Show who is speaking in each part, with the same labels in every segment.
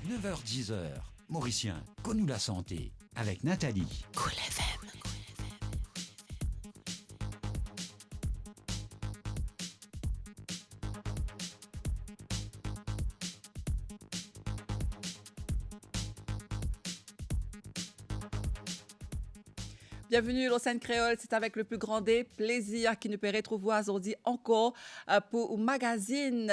Speaker 1: 9h-10h, Mauricien, connu la santé, avec Nathalie.
Speaker 2: Cool FM.
Speaker 3: Bienvenue au Scène Créole, c'est avec le plus grand des plaisirs qui nous peut retrouver aujourd'hui encore pour un magazine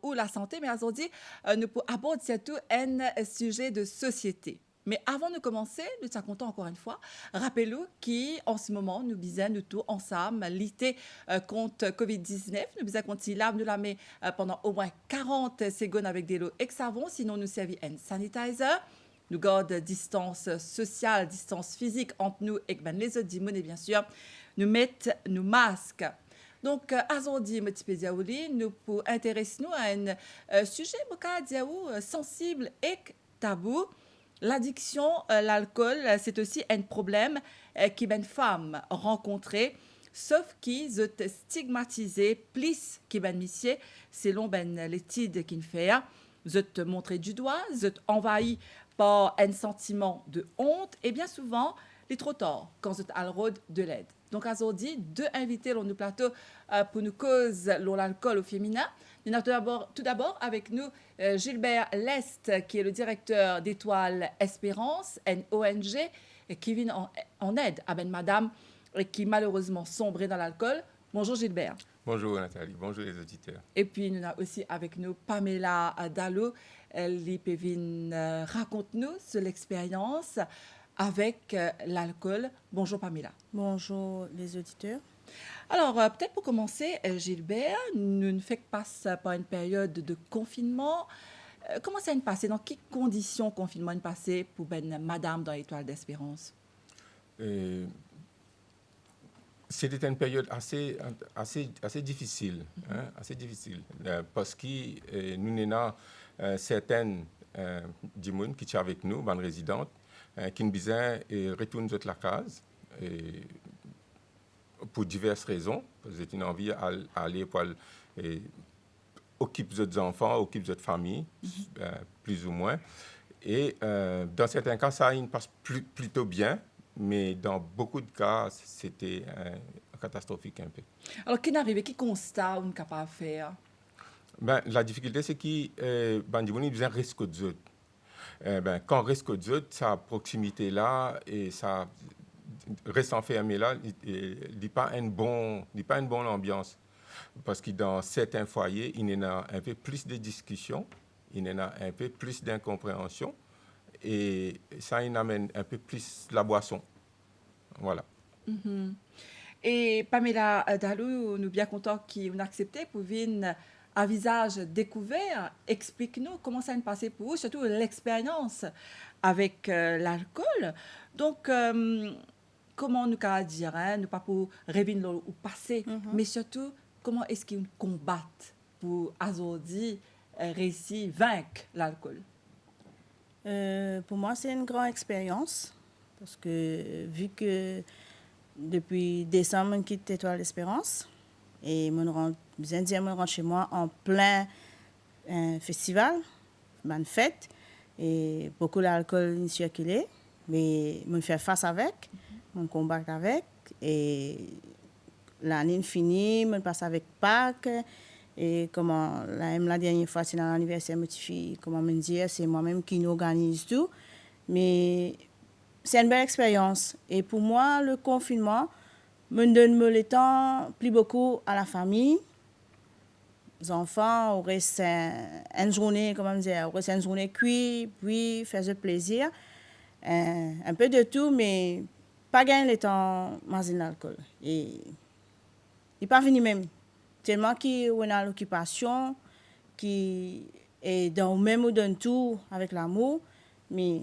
Speaker 3: ou la santé, mais aujourd'hui nous pour aborder surtout un sujet de société. Mais avant de commencer, nous sommes contents encore une fois. Rappelez-vous qu'en ce moment, nous bisons nous tous ensemble lutter contre Covid-19. Nous bisons continuer là, nous la met pendant au moins 40 secondes avec des lots et savon, sinon nous servons un sanitizer. Nous gardons distance sociale, distance physique entre nous et les autres et bien sûr, nous mettons nos masques. Donc, aujourd'hui, nous pour intéresser nous à un sujet sensible et tabou. L'addiction, l'alcool, c'est aussi un problème qui une femme rencontrée, sauf qu'ils sont stigmatisés plus qu'ils monsieur, selon l'étude qu'il fait. Vous êtes montré du doigt, vous êtes envahi par un sentiment de honte et bien souvent, les trop tard quand vous êtes à l'ordre de l'aide. Donc, aujourd'hui, deux invités dans nos plateaux pour nous causer l'alcool au féminin. Nous avons tout d'abord avec nous Gilbert Lest, qui est le directeur d'Étoile Espérance, une ONG qui vient en aide à madame qui malheureusement sombré dans l'alcool. Bonjour Gilbert.
Speaker 4: Bonjour Nathalie, bonjour les auditeurs.
Speaker 3: Et puis nous avons aussi avec nous Pamela Dallot. Raconte-nous sur l'expérience avec l'alcool. Bonjour Pamela.
Speaker 2: Bonjour les auditeurs.
Speaker 3: Alors, peut-être pour commencer, Gilbert, nous ne faisons pas par une période de confinement. Comment ça s'est passé? Dans quelles conditions confinement est passé pour madame dans l'Étoile d'Espérance?
Speaker 4: C'était une période assez difficile, assez difficile, parce que nous avons certaines du monde qui sont avec nous, bonnes résidentes, qui nous disent retourner à la case pour diverses raisons. Parce que j'ai une envie d'aller pour occuper d'autres enfants, occuper d'autres familles, plus ou moins. Et dans certains cas, ça passe plutôt bien. Mais dans beaucoup de cas, c'était catastrophique un peu.
Speaker 3: Alors, qu'est-ce qui arrive? Quel constat on est capable de faire?
Speaker 4: La difficulté, c'est que Bandimouni besoin de risque de zut. Quand risque de zut, sa proximité là et ça reste enfermé là, il n'est pas une bonne ambiance. Parce que dans certains foyers, il y a un peu plus de discussions, il y a un peu plus d'incompréhension. Et ça il amène un peu plus la boisson. Voilà.
Speaker 3: Mm-hmm. Et Pamela Dallot, nous sommes bien contents qu'on a accepté pour venir à visage découvert. Explique-nous comment ça s'est passé pour vous, surtout l'expérience avec l'alcool. Donc, comment nous pouvons dire, ne pas pour revenir au passé, mais surtout, comment est-ce qu'ils combattent pour aujourd'hui réussir à vaincre l'alcool?
Speaker 2: Pour moi, c'est une grande expérience parce que vu que depuis décembre, je quitte Étoile d'Espérance et je rentre chez moi en plein festival, une fête et beaucoup d'alcool circulé, mais je fais face avec, je combat avec et l'année finie, je passe avec Pâques. Et comment la dernière fois, c'est dans l'anniversaire, comment me dire, c'est moi-même qui organise tout. Mais c'est une belle expérience. Et pour moi, le confinement me donne le temps plus beaucoup à la famille. Les enfants, on reste une journée, comment dire, on reste une journée cuite, puis faire du plaisir. Un peu de tout, mais pas gagner le temps dans l'alcool. Et il n'est pas venu même. Tellement qu'on a l'occupation, qui est dans le même ou dans tout avec l'amour, mais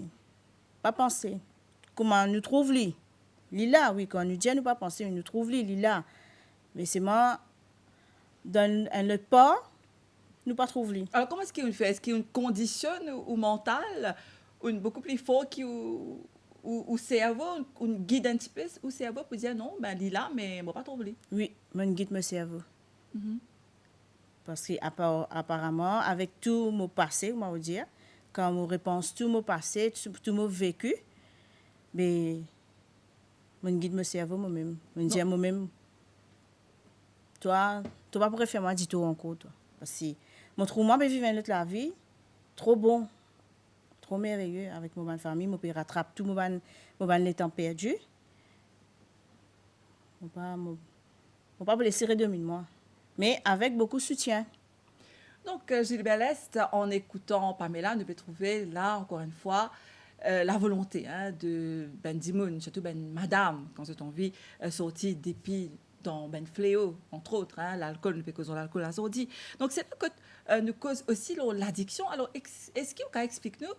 Speaker 2: pas penser. Comment nous trouve lui? Lila, oui, quand nous disons nous pas penser, nous trouve lui, Lila. Mais c'est moi, dans le pas, nous pas trouve lui.
Speaker 3: Alors, comment est-ce qu'il fait? Est-ce qu'il conditionne ou mental, ou beaucoup plus fort ou cerveau, un guide un petit peu, ou cerveau pour dire non, Lila, mais moi pas trouve lui?
Speaker 2: Oui, mon guide me cerveau. Parce qu'apparemment, avec tout mon passé, on va dire, quand je repense tout mon passé, tout mon vécu, mais mon guide me cerveau moi-même. Je me dis à moi-même, toi, tu vas pas faire moi du tout encore, toi. Parce que mon trou, moi, je vivre une autre la vie, trop bon, trop merveilleux avec mon famille, je peux rattraper tout mon temps perdu. Je ne peux pas laisser redominer moi, mais avec beaucoup de soutien.
Speaker 3: Donc, Gilbert Lest, en écoutant Pamela, nous peut trouver là, encore une fois, la volonté de Ben Dimoun, surtout Ben Madame, quand c'est envie, sortir depuis dans Ben Fléau, entre autres, l'alcool, nous peut causer l'alcool à Zordi. Donc, c'est là que nous cause aussi l'addiction. Alors, est-ce qu'il vous explique-nous,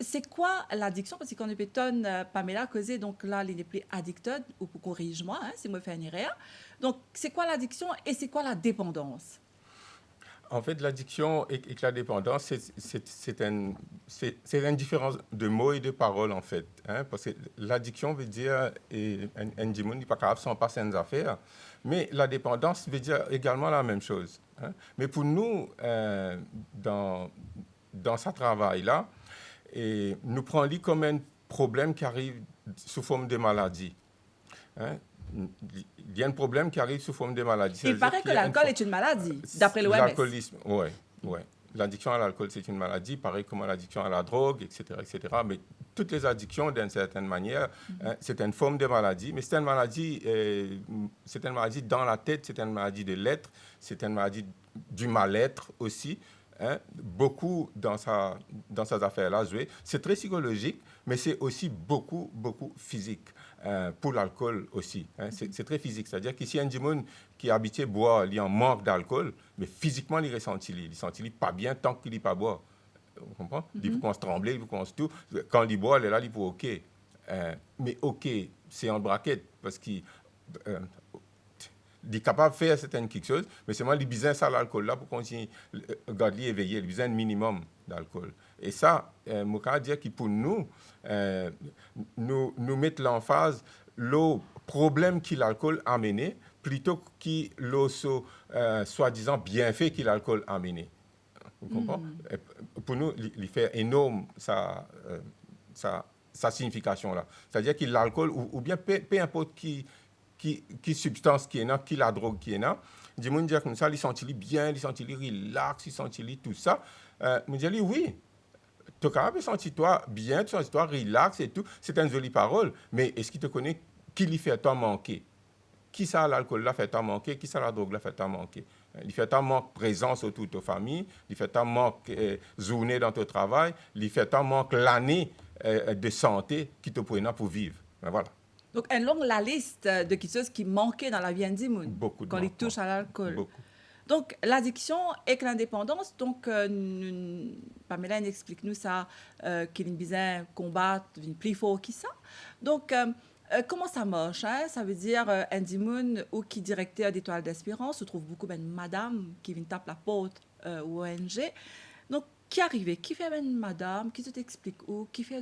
Speaker 3: c'est quoi l'addiction? Parce que quand nous pétonne Pamela causait, donc là, il n'est plus addicted, ou pour corrige-moi, si moi fais une erreur. Donc, c'est quoi l'addiction et c'est quoi la dépendance?
Speaker 4: En fait, l'addiction et la dépendance, c'est une différence de mots et de paroles, en fait. Parce que l'addiction veut dire, et un monde n'est pas capable sans passer une affaire, mais la dépendance veut dire également la même chose. Mais pour nous, dans ce travail-là, nous prenons comme un problème qui arrive sous forme de maladie. Il y a un problème qui arrive sous forme de maladie.
Speaker 3: Il paraît que l'alcool est une maladie, d'après l'OMS.
Speaker 4: L'alcoolisme, oui. L'addiction à l'alcool, c'est une maladie, pareil comme l'addiction à la drogue, etc., etc. Mais toutes les addictions, d'une certaine manière, c'est une forme de maladie. Mais c'est une maladie dans la tête, c'est une maladie de l'être, c'est une maladie du mal-être aussi. Beaucoup dans ces affaires-là jouer. C'est très psychologique, mais c'est aussi beaucoup physique. Pour l'alcool aussi. C'est très physique. C'est-à-dire qu'ici, un monde qui est habitué à boire, il en manque d'alcool, mais physiquement, il ressent pas bien tant qu'il n'est pas boire. Vous comprenez? Il faut qu'on se tremble, il faut qu'on se tout. Quand il boit, il est là, il faut OK. Mais OK, c'est en braquette, parce qu'il est capable de faire certaines quelque chose, mais c'est moi, il a besoin ça l'alcool là pour continuer à garder éveillé, il a besoin un minimum d'alcool. Et ça, je veux dire que pour nous, nous mettons l'emphase le problème que l'alcool a amené plutôt que le soi-disant bienfait que l'alcool a amené. Vous comprenez? Pour nous, il fait énorme sa signification là. C'est-à-dire que l'alcool, ou bien peu importe qui substance qui est là, qui la drogue qui est là, je me dis comme ça, il sentit bien, il sentit relax, il sentit tout ça. Je dis oui. Tu es capable de sentir toi bien, tu sentis toi relax et tout. C'est une jolie parole, mais est-ce qu'il te connaît qui lui fait toi manquer? Qui ça l'alcool l'a fait toi manquer? Qui ça la drogue l'a fait toi manquer? Il fait toi manque présence autour de ta famille, il fait toi manque journée dans ton travail, il fait toi manque l'année de santé qui te prend pour vivre. Ben voilà.
Speaker 3: Donc, une longue la liste de quelque chose qui manquait dans la vie d'Indimoun quand il touche à l'alcool.
Speaker 4: Beaucoup.
Speaker 3: Donc, l'addiction et l'indépendance, donc, Pamela explique-nous ça, qu'il y a besoin combattre, plus fort que ça. Donc, comment ça marche? Ça veut dire, Indimoun, ou qui directeur d'Étoile d'Espérance, se trouve beaucoup de madame qui vient taper la porte au ONG. Donc, qui arrive? Qui fait madame? Qui t'explique où? Qui fait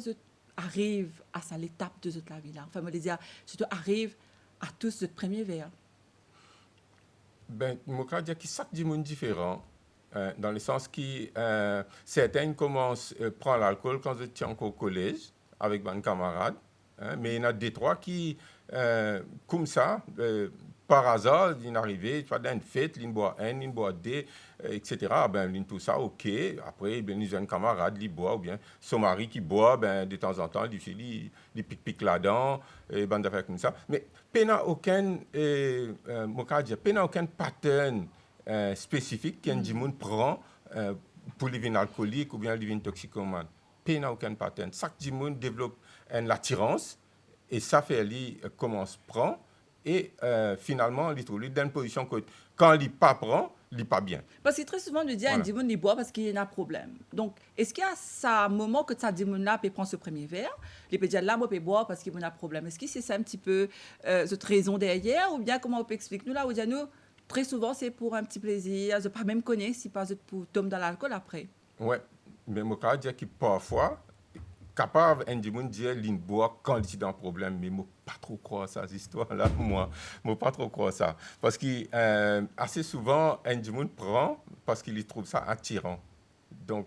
Speaker 3: arrive à ça l'étape de la vie là? Enfin, me dire, surtout arrive à tous ce premier verre.
Speaker 4: Ben, je veux dire que chaque monde différent, dans le sens que certains commencent à prendre l'alcool quand ils étaient encore au collège avec mes camarades, mais il y en a deux, trois qui, comme ça, par hasard, ils sont arrivés, dans une fête, ils boivent ils boivent deux, etc. Ben, tout ça, OK. Après, ils ont un camarade qui boit, ou bien son mari qui boit, ben, de temps en temps, il pique là-dedans, et ben, d'affaires comme ça. Mais il n'y a aucun pattern spécifique qu'un monde prend pour les vins alcooliques ou bien les vins toxicomanes. Il n'y a aucun pattern. Chaque monde développe une attirance, et ça fait lui commence à prendre. Et finalement, il trouve dans une position que quand il pas prend, il n'est pas bien.
Speaker 3: Parce que très souvent, on dit à un dimon, il boit parce qu'il y a un problème. Donc, est-ce qu'il y a un moment que ça dimon-là peut prendre ce premier verre, il peut dire là, moi, je peux boire parce qu'il y a un problème? Est-ce que c'est ça un petit peu cette raison derrière? Ou bien, comment on peut expliquer nous là, où nous, très souvent, c'est pour un petit plaisir, je ne pas même connaître si pas pour tomber dans l'alcool après?
Speaker 4: Oui, mais je veux dire que parfois, capable un monde dire qu'il boit quand il est dans un problème, mais moi pas trop croire ça cette histoire là moi pas trop croire ça parce que assez souvent un monde prend parce qu'il trouve ça attirant Donc,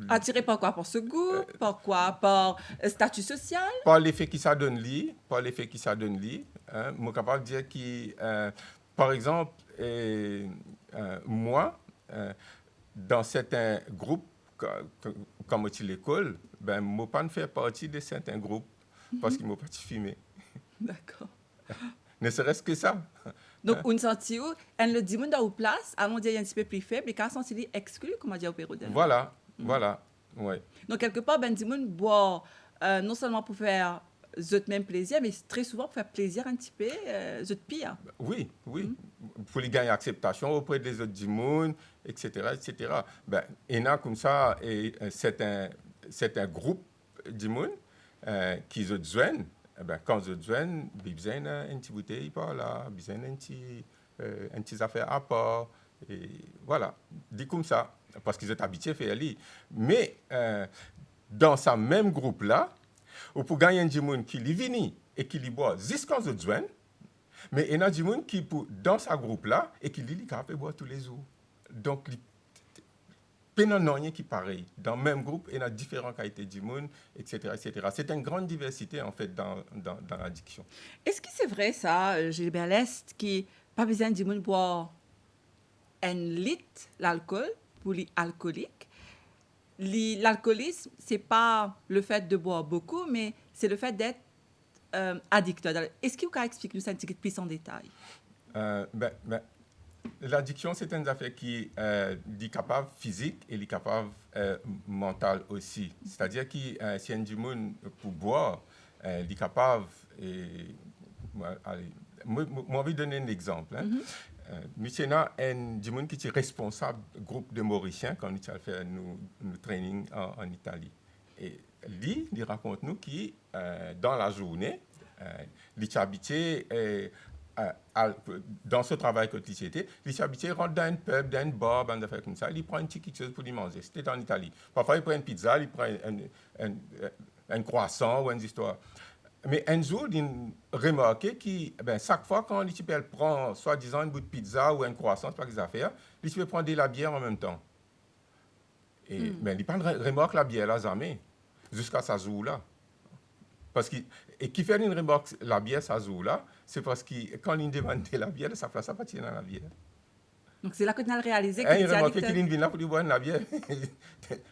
Speaker 3: Attiré par quoi? Par ce goût? Par quoi? Par statut social?
Speaker 4: par l'effet qui ça donne lui, par l'effet qui ça donne lui, hein, je suis capable de dire que, par exemple, moi, dans certains groupes, comme à l'école, ben, je ne pas faire partie de certains groupes parce qu'ils ne m'ont pas filmé.
Speaker 3: D'accord.
Speaker 4: Ne serait-ce que ça.
Speaker 3: Donc, on sentit où, elle le dit, on dans place, allons dire un petit peu plus faible, et quand on s'est exclu, comment dire au Pérou de
Speaker 4: Voilà, voilà, ouais.
Speaker 3: Donc, quelque part, ben, Dimoun boit non seulement pour faire zot même plaisir, mais très souvent pour faire plaisir un petit peu, zot pire.
Speaker 4: Oui, oui. Pour les gagner acceptation auprès des autres du monde, etc., etc. Ben, il y en a comme ça, et c'est un groupe du monde qui se joignent. Ben, quand ils se joignent, ils ont besoin d'une petite bouteille par là, ils ont besoin d'une petite affaire à part. Et voilà, dit comme ça, parce qu'ils sont habitués à faire ça. Mais dans ce même groupe-là, ou pour gagner un monde qui est venu et qui lui boit jusqu'à ce joignent, mais il y a des gens qui, dans ce groupe-là, et qui lui capable de boire tous les jours. Donc, il n'y a rien qui est pareil. Dans le même groupe, il y a différentes qualités de monde, etc., etc. C'est une grande diversité, en fait, dans l'addiction.
Speaker 3: Est-ce que c'est vrai, ça, Gilbert Lest, qui pas besoin de boire un litre l'alcool pour les alcooliques? L'alcoolisme, ce n'est pas le fait de boire beaucoup, mais c'est le fait d'être addict. Est-ce que vous pouvez expliquer nous un petit peu plus en détail?
Speaker 4: L'addiction, c'est une affaire qui est capable physique et est capable mentale aussi. C'est-à-dire que si un monde pour boire, il est capable. Moi, j'ai envie de donner un exemple. Hein. Nous avons un monde qui est responsable du groupe de Mauriciens quand nous avons fait nos training en Italie. Et lui, il raconte nous que dans la journée, il est habitué dans ce travail que tu étais, il est habitué à rentrer dans un pub, dans un bar, dans des affaires comme ça, il prend un petit quelque chose pour lui manger. C'était en Italie. Parfois, il prend une pizza, il prend un croissant ou une histoire. Mais un jour, il a remarqué que chaque fois quand il prend soi-disant une bout de pizza ou un croissant, c'est pas qu'ils affaires, il peut prendre de la bière en même temps. Et il remarque la bière là jamais, jusqu'à ce jour-là. Parce et qui fait une remarque, la bière, ça joue là, c'est parce que quand il demande la bière, ça place pas dans la bière.
Speaker 3: Donc c'est là que tu as réalisé que tu
Speaker 4: il remarque qu'il vient là pour boire la bière.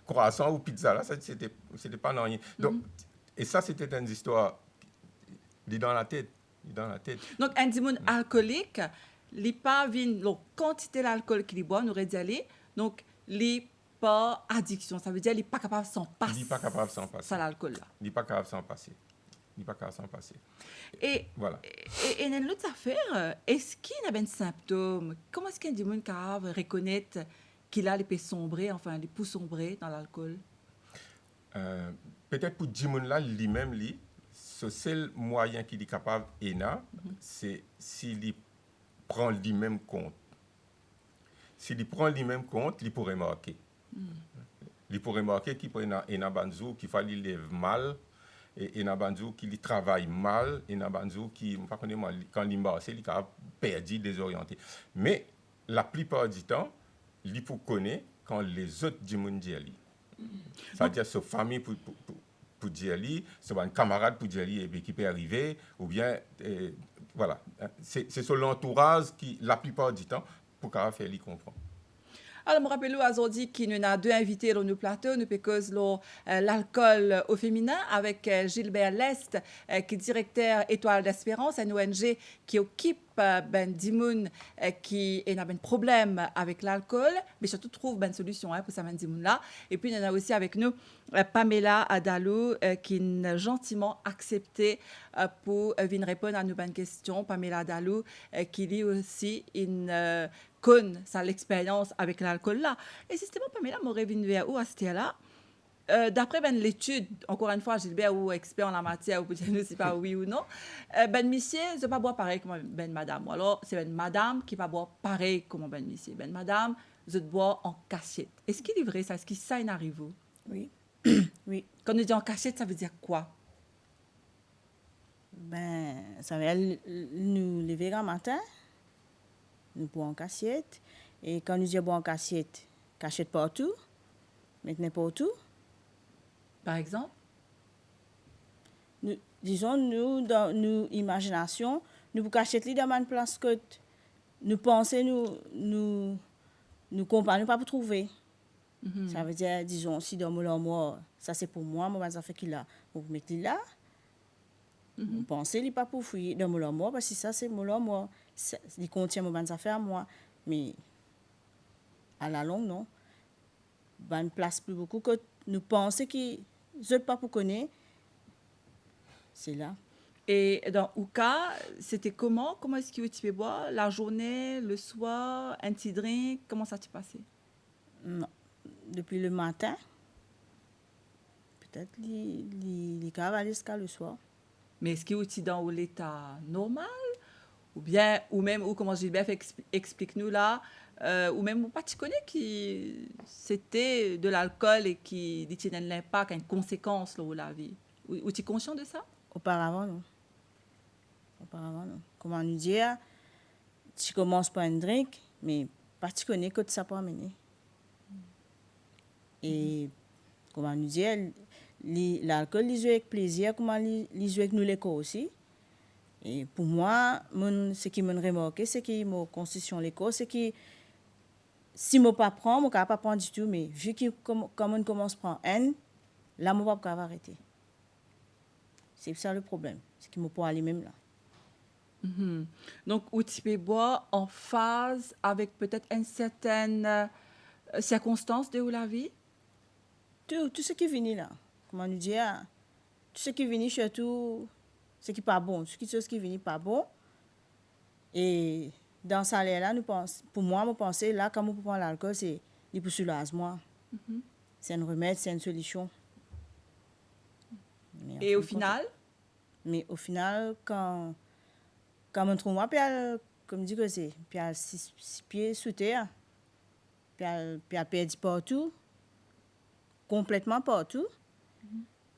Speaker 4: Croissant ou pizza, là, c'était pas rien. Donc, et ça, c'était une histoire dans la tête.
Speaker 3: Donc, un dimon alcoolique, il n'y a pas la quantité d'alcool qu'il boit, nous aurait dit aller. Donc, il n'y pas addiction. Ça veut dire qu'il n'est pas capable de s'en passer.
Speaker 4: Il n'est pas capable de s'en passer.
Speaker 3: Ça, l'alcool-là.
Speaker 4: Il n'est pas capable de s'en passer. Il n'est pas capable de s'en passer.
Speaker 3: Et,
Speaker 4: voilà.
Speaker 3: Et dans l'autre affaire, est-ce qu'il y a des symptômes? Comment est-ce qu'un dimon capable reconnaître qu'il a les pieds sombrés, enfin, les pouces sombrés dans l'alcool?
Speaker 4: Peut-être pour dimon là, lui-même, ce seul moyen qu'il est capable c'est s'il prend lui-même compte. S'il prend lui-même compte, il pourrait marquer. Il pourrait marquer qu'il peut un banzou qu'il fallait lève mal et un banzou qu'il travaille mal et un banzou qui quand il marche, il est perdu, désorienté. Mais la plupart du temps, il faut connaître quand les autres du monde disent. C'est-à-dire sa famille pour dire c'est un camarade pour dire qui peut arriver, ou bien, voilà. C'est sur l'entourage qui, la plupart du temps, pour faire lui comprendre.
Speaker 3: Alors, je me rappelle aujourd'hui qu'il y a deux invités dans nos plateaux. Nous faisons l'alcool au féminin avec Gilbert Lest, qui est directeur Étoile d'Espérance, une ONG qui occupe Dimoun qui a un problème avec l'alcool, mais surtout trouve une solution pour ça Dimoun-là. Et puis, il y en a aussi avec nous Pamela Adalou, qui a gentiment accepté pour venir répondre à nos bonnes questions. Pamela Adalou, qui lit aussi une connaît l'expérience avec l'alcool là. Et justement, Pamela m'aurait venu vers où à ce là. D'après l'étude, encore une fois, Gilbert ou expert en la matière, ou peut-être ne sais pas oui ou non, monsieur ne va pas boire pareil comme madame. Ou alors, c'est madame qui va boire pareil comme monsieur. Madame, je bois en cachette. Est-ce qu'il est vrai ça? Est-ce que ça arrive?
Speaker 2: Oui. Oui.
Speaker 3: Quand on dit en cachette, ça veut dire quoi?
Speaker 2: Ça veut dire nous lever le matin, nous boire en cachette. Et quand nous disons boire en cachette partout, mettre n'importe où.
Speaker 3: Par exemple?
Speaker 2: Disons, nous, dans nos imaginations, nous pouvons cacher dans une place que nous pensons, nous comprenons pas pour trouver. Ça veut dire, disons, si dans mon moi, ça c'est pour moi, moi, ça fait qu'il a, vous mettez là. Vous pensez, il n'est pas pour fouiller dans mon moi, parce que ça c'est mon moi. Il contient mon affaire à moi. Mais à la longue, non. Une place plus beaucoup que nous pensons que je ne pas pour connaître. C'est là.
Speaker 3: Et dans Ouka, c'était comment? Comment est-ce que tu peux boire? La journée, le soir, un petit drink? Comment ça s'est passé?
Speaker 2: Non. Depuis le matin, peut-être les cavaliers jusqu'à le soir.
Speaker 3: Mais est-ce que tu es dans l'état normal? Ou bien, ou même, ou comment Gilbert explique-nous là, ou même pas tu connais qui c'était de l'alcool et qui dit un impact, une conséquence là, où la vie. Ou tu es conscient de ça?
Speaker 2: Auparavant, non. Comment nous dire, tu commences par un drink, mais pas tu connais que ça peut amener. Et comment nous dire, l'alcool, ils jouent avec plaisir, comment ils jouent avec nous les corps aussi. Et pour moi, ce qui m'a remarqué, c'est que ma constitution les corps, c'est que si je ne pas prendre, je ne peux pas prendre du tout, mais vu que comme on commence à prendre un, là, je ne peux pas arrêter. C'est ça le problème, c'est qu'il ne peut pas aller même là.
Speaker 3: Donc, où tu peux boire en phase avec peut-être une certaine circonstance de la vie?
Speaker 2: Tout ce qui vient là, comment nous dire, tout ce qui vient surtout, ce qui n'est pas bon, ce qui vient pas bon. Et dans ça là, pour moi, je pense là, quand on prend l'alcool, c'est pour soulager moi. C'est un remède, c'est une solution.
Speaker 3: Et au final?
Speaker 2: Mais au final, quand on trouve moi, comme je dis que c'est, puis à 6 pieds sous terre, puis à perdu partout, complètement partout.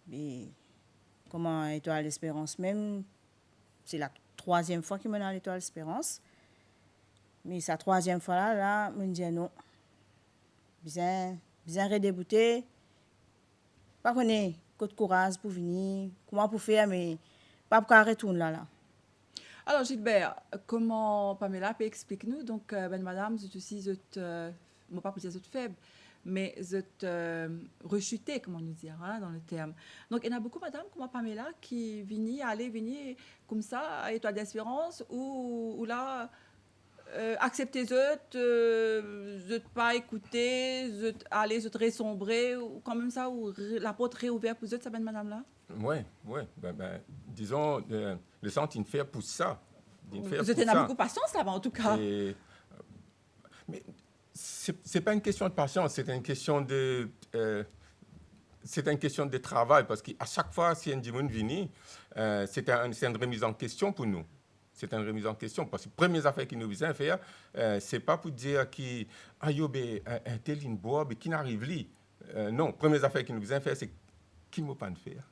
Speaker 2: Mais comment Étoile d'Espérance, même, c'est la 3e fois qu'il m'a dans l'Étoile d'Espérance. Mais sa 3e fois là, je me dis non. Bien redébouté. Pas qu'on ait de courage pour venir, comment pour faire, mais pas pour retourner là.
Speaker 3: Alors, Gilbert, comment Pamela peut expliquer-nous? Donc, madame, je suis, moi pas pour dire faible, mais rechuté, comment nous dire, hein, dans le terme. Donc, il y en a beaucoup, madame, comme Pamela, qui allaient venir comme ça, à Étoile d'Espérance, ou là, accepter ne pas écouter, aller se ressombrer, ou quand même ça, ou la porte réouverte pour eux, ça, madame-là?
Speaker 4: Oui. Disons, le centre, il fait pour ça.
Speaker 3: Vous êtes beaucoup de patience là-bas, en tout cas.
Speaker 4: Mais ce n'est pas une question de patience, c'est une question de travail, parce qu'à chaque fois, si un dimanche vient, c'est une remise en question pour nous. C'est une remise en question, parce que les premières affaires qui nous visent faire, ce n'est pas pour dire qu'il y a un tel bois qui n'arrive pas. Non, les premières affaires qui nous visent faire, c'est qui ne peut pas faire.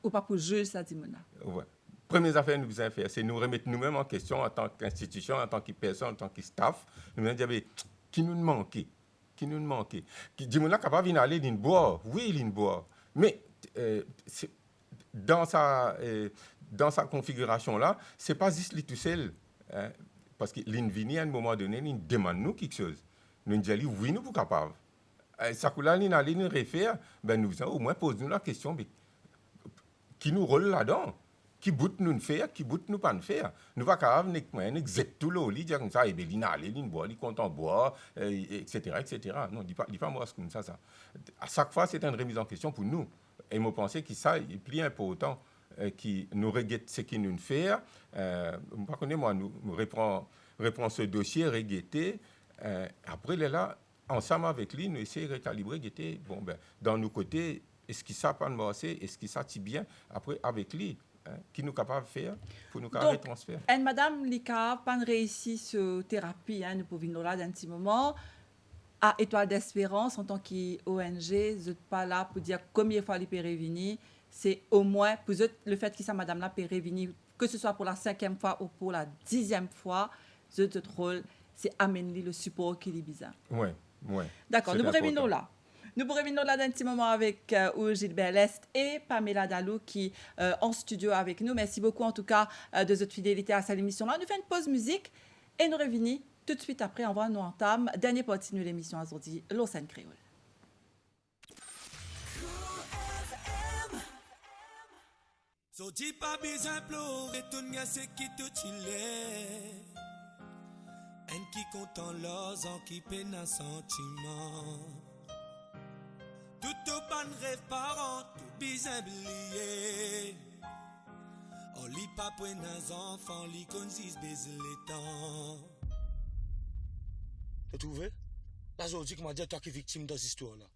Speaker 3: Ou pas pour juger ça, Dimona.
Speaker 4: Ouais. Premières affaires que nous faisons faire, c'est nous remettre nous-mêmes en question en tant qu'institution, en tant que personne, en tant que staff. Nous dire, qui nous manquait? Qui nous manquait? Dimona n'est capable d'aller dans bois. Oui, il bois. Mais dans sa configuration-là, ce n'est pas juste lui tout seul. Hein, parce que l'INVINI, à un moment donné, il demande nous quelque chose. Nous disons, oui, nous sommes capables. Ça, là, nous allons refaire, nous au moins poser la question. Qui nous roule là-dedans, qui bout nous faire, qui bout nous pas faire. Nous pas capable d'exécuter tout le lit dire comme ça et ben il aller il boit, il content boire etc. Non, dis pas moi comme ça. À chaque fois c'est une remise en question pour nous. Et moi penser que ça est plus important qui nous regrette ce qu'il nous fait. Par contre moi nous reprend ce dossier regretter après là ensemble avec lui nous essayer de recalibrer dans nos côtés. Est-ce qu'il sait pas de marcher? Est-ce qu'il sait bien? Après, avec lui, qui nous capable de faire pour nous transférer.
Speaker 3: Et madame Lika, pas réussi sur thérapie, nous pouvons là d'un petit moment. À Étoile d'Espérance, en tant qu'ONG, je n'êtes pas là pour dire combien de fois il peut revenir. C'est au moins, pour le fait que ça, madame-là, peut revenir, que ce soit pour la 5e fois ou pour la 10e fois, notre rôle, c'est amener le support qui est bizarre.
Speaker 4: Oui.
Speaker 3: D'accord, nous revenons là. Nous revenons là d'un petit moment avec Gilbert Lest et Pamela Dalou qui en studio avec nous. Merci beaucoup en tout cas de votre fidélité à cette émission-là. Nous faisons une pause musique et nous revenons tout de suite après. On va nous entamer dernière partie de l'émission aujourd'hui, Lausanne Créole.
Speaker 5: So dis pas besoin pleurer, tout le c'est qui tout il est. En qui content l'os, en qui peine un sentiment. Tout au ban rêve parent, tout besoin oublié. On lit pas pour nos enfants, lit consiste baiser les temps.
Speaker 6: Tu trouves? Là, aujourd'hui, comment dire, toi qui es victime dans cette histoire-là.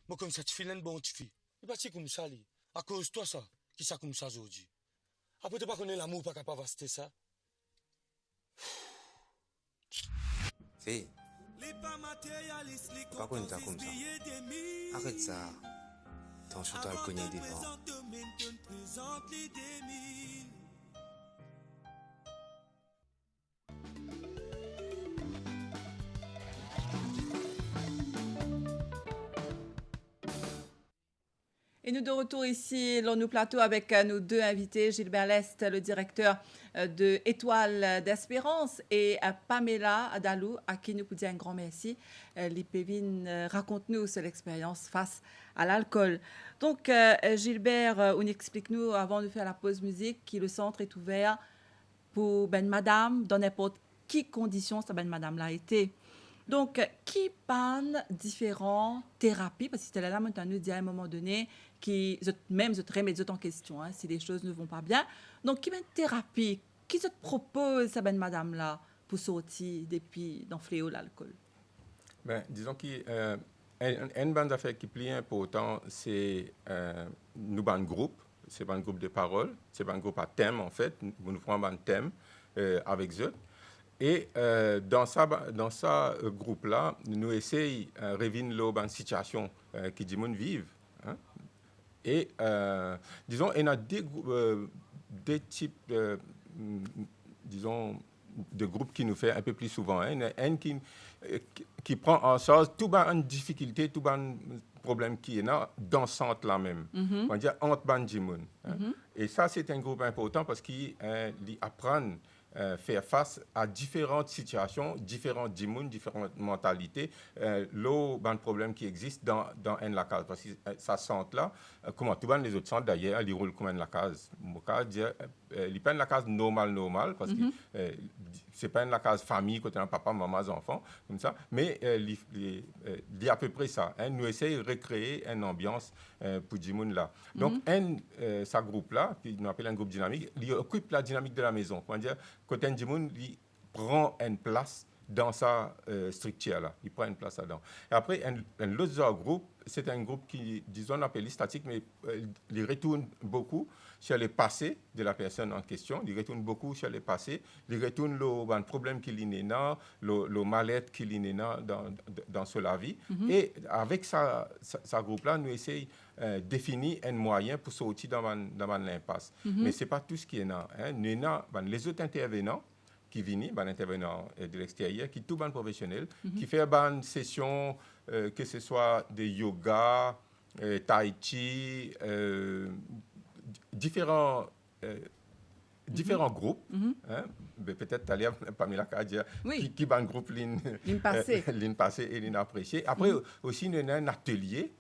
Speaker 6: Moi, comme ça, tu fais une bonne fille. Il pas comme ça, li. À cause de toi, ça. Qui ça comme ça aujourd'hui? Après, tu pas connais l'amour, pas capable de ça.
Speaker 7: Fais. Pas qu'on t'a comme ça. Arrête ça. Ton chouta le cogné devant.
Speaker 3: Et nous de retour ici dans nos plateaux avec nos deux invités, Gilbert Lest, le directeur de Étoile d'Espérance, et Pamela Dalou, à qui nous pouvons dire un grand merci. Lipévin, raconte-nous sur l'expérience face à l'alcool. Donc, Gilbert, on explique-nous, avant de faire la pause musique, que le centre est ouvert pour ben madame, dans n'importe quelle condition cette ben madame-là a été. Donc, qui panne différentes thérapies, parce que c'était là, maintenant, nous dit à un moment donné, qui même se remettre en question, hein, si les choses ne vont pas bien. Donc, qui une thérapie, qui se propose, cette ben madame-là, pour sortir depuis dans fléau l'alcool?
Speaker 4: Ben, disons qu'une bande d'affaires qui est plus important, c'est nous un groupe, c'est un groupe de parole, c'est un groupe à thème, en fait, nous prenons un thème avec eux. Et dans ça groupe-là, nous essayons de revenir à une situation qui dit monde vive. Hein? Et disons, il y a des types de groupes qui nous fait un peu plus souvent. Hein? Il y en a un qui prend en charge toute une difficulté, tout un problème qui est là dans ce centre-là même. On va dire entre bandimon. Et ça, c'est un groupe important parce qu'il apprend faire face à différentes situations, différents dimoun, différentes mentalités, le problème qui existe dans la case. Parce que ça centre là, comment tout les autres centres d'ailleurs, ils roulent comme la case. Ils prennent la case normale, parce que c'est pas la case famille, côté un papa, maman, enfants, comme ça, mais il y a à peu près ça. Hein, nous essayons de recréer une ambiance pour dimoun là. Donc, ce groupe-là, qu'on appelle un groupe dynamique, il occupe la dynamique de la maison. Dire, côté un dimoun, il prend une place dans sa structure-là. Il prend une place là-dedans. Et après, l'autre groupe, c'est un groupe qui, disons, on appelle statique, mais il retourne beaucoup sur le passé de la personne en question. Il retourne beaucoup sur le passé. Il retourne le problème qu'il y a, le mal-être qu'il y a dans sa vie. Et avec ce groupe-là, nous essayons de définir un moyen pour sortir dans l'impasse. Mais ce n'est pas tout ce qui est là. Hein. Nous avons les autres intervenants qui viennent, intervenants de l'extérieur, qui sont tous professionnels, qui font une session, que ce soit de yoga, tai chi, différents groupes. Hein, peut-être Talia, Pamela Kadia, qui est un groupe l'in passé et l'in apprécié. Après, aussi, nous avons un atelier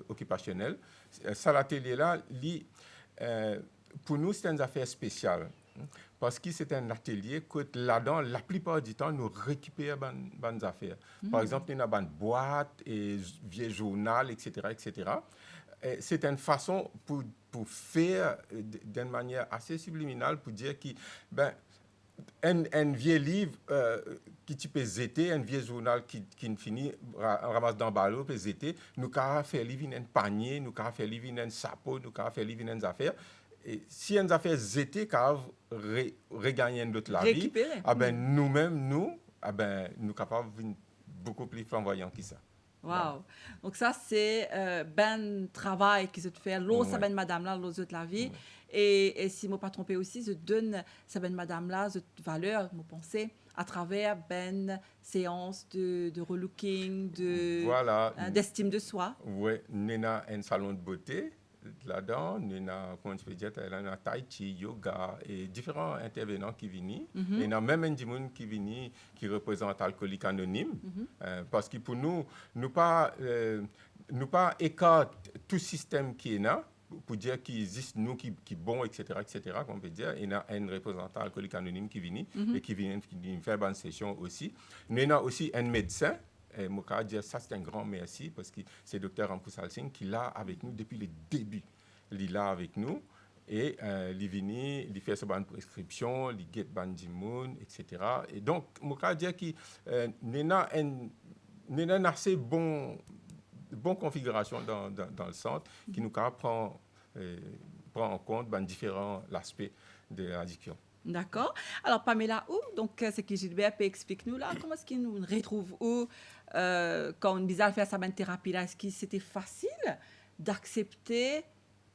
Speaker 4: occupationnel. Ça, l'atelier-là, pour nous, c'est une affaire spéciale. Parce que c'est un atelier que là-dedans, la plupart du temps, nous récupérons des affaires. Par exemple, il y a une boîte, et vieux journal, etc. Et c'est une façon pour faire d'une manière assez subliminale pour dire que un vieux livre qui tu peux zéter, un vieux journal qui finit, on ramasse dans le ballon, peut zéter, nous avons fait livre un panier, nous avons fait livre un chapeau, nous avons fait livre des affaires. Et si on a fait zéter, car regagner notre la vie, nous-mêmes, nous sommes capables de beaucoup plus flamboyants que ça.
Speaker 3: Wow. Donc ça, c'est ben travail qui se fait. L'eau, ça ben madame là, l'eau de la vie. Et si je ne me pas trompé aussi, je donne ça ben madame là, cette valeur, je pensais, à travers ben séance de relooking,
Speaker 4: Voilà.
Speaker 3: d'estime de soi.
Speaker 4: Oui, nous avons un salon de beauté là-dedans. Nous avons, comment je peux dire, tai chi, yoga et différents intervenants qui viennent. Et nous avons même un gens qui viennent qui représente Alcooliques Anonymes. Parce que pour nous, nous pas écarter tout système qui est là. Pour dire qu'il existe nous qui bon, etc., qu'on peut dire. Il y a un représentant alcoolique anonyme qui vient et qui vient faire une session aussi. Nous avons aussi un médecin. Et moi, je dire ça, c'est un grand merci parce que c'est le docteur Rampoussal Singh qui est là avec nous depuis le début. Il est là avec nous et il est venu, il fait sa prescription, il get bandimoun, etc. Et donc, moi, je dire que nous avons une assez bonne configuration dans le centre qui nous prend en compte différents aspects de l'addiction.
Speaker 3: D'accord. Alors, Pamela, où? Donc, c'est que Gilbert peut expliquer-nous là, comment est-ce qu'il nous retrouve où quand on disait faire sa thérapie là? Est-ce que c'était facile d'accepter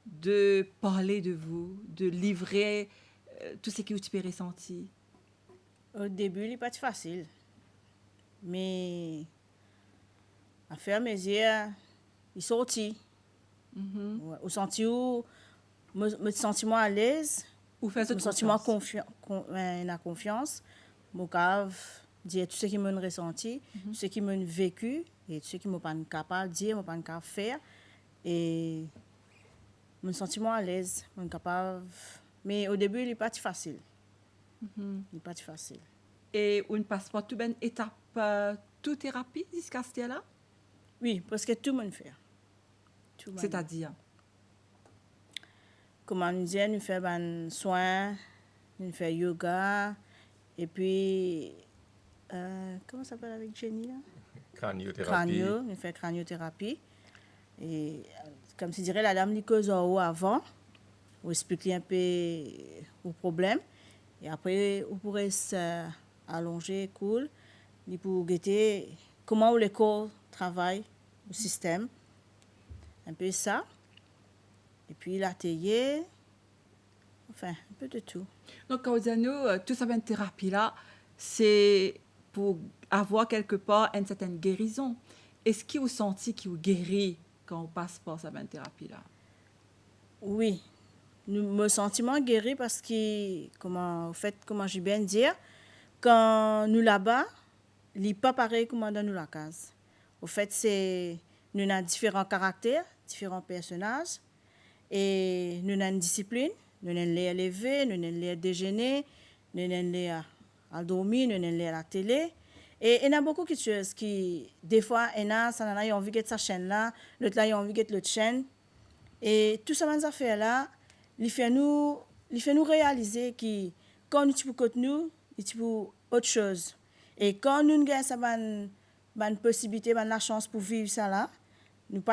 Speaker 3: de parler de vous, de livrer tout ce que tu peux ressentir?
Speaker 2: Au début, il n'est pas facile. Mais à faire mes yeux, il sortit. Au senti où me sentiment à l'aise,
Speaker 3: Ou faire
Speaker 2: me sentiment en confiance, mon cave dire tout ce qui m'a ressenti, tout ce qui m'a vécu et tout ce qui m'a pas capable de dire, m'a pas capable de faire et mon sentiment à l'aise, mon capable. Mais au début, il n'est pas facile. Il n'est pas facile.
Speaker 3: Et on passe par toute une étape, toute thérapie jusqu'à ce là?
Speaker 2: Oui, parce que tout le monde fait.
Speaker 3: C'est-à-dire?
Speaker 2: Comment nous dire, nous faisons des soins, nous faisons yoga, et puis, comment ça s'appelle avec Jenny là?
Speaker 4: Craniothérapie.
Speaker 2: Nous faisons craniothérapie. Et comme je dirais, la dame lui cause avant, vous expliquer un peu le problème, et après, vous pourrez s'allonger, cool, et pour guetter comment le corps travaille, le système, un peu ça. Et puis l'atelier, enfin, un peu de tout.
Speaker 3: Donc, quand vous dites nous, tout ça, une thérapie là, c'est pour avoir quelque part une certaine guérison. Est-ce que vous sentez que vous guérit quand on passe par cette thérapie là?
Speaker 2: Oui, me sentiment guéri parce que, comment je viens de dire, quand nous là-bas, il n'est pas pareil comme dans nous la case. Au fait, nous avons différents caractères, différents personnages. Et nous avons une discipline, nous avons les lever, nous avons les déjeuner, nous avons les à dormir, nous avons les à la télé. Et il y a beaucoup de choses qui, des fois, il y a envie de sa chaîne là, l'autre là, il a envie de l'autre chaîne. Et tout ça, ces affaires-là, il fait nous réaliser que quand nous sommes côté nous, il y a autre chose. Et quand nous avons une possibilité, la chance pour vivre ça là, nous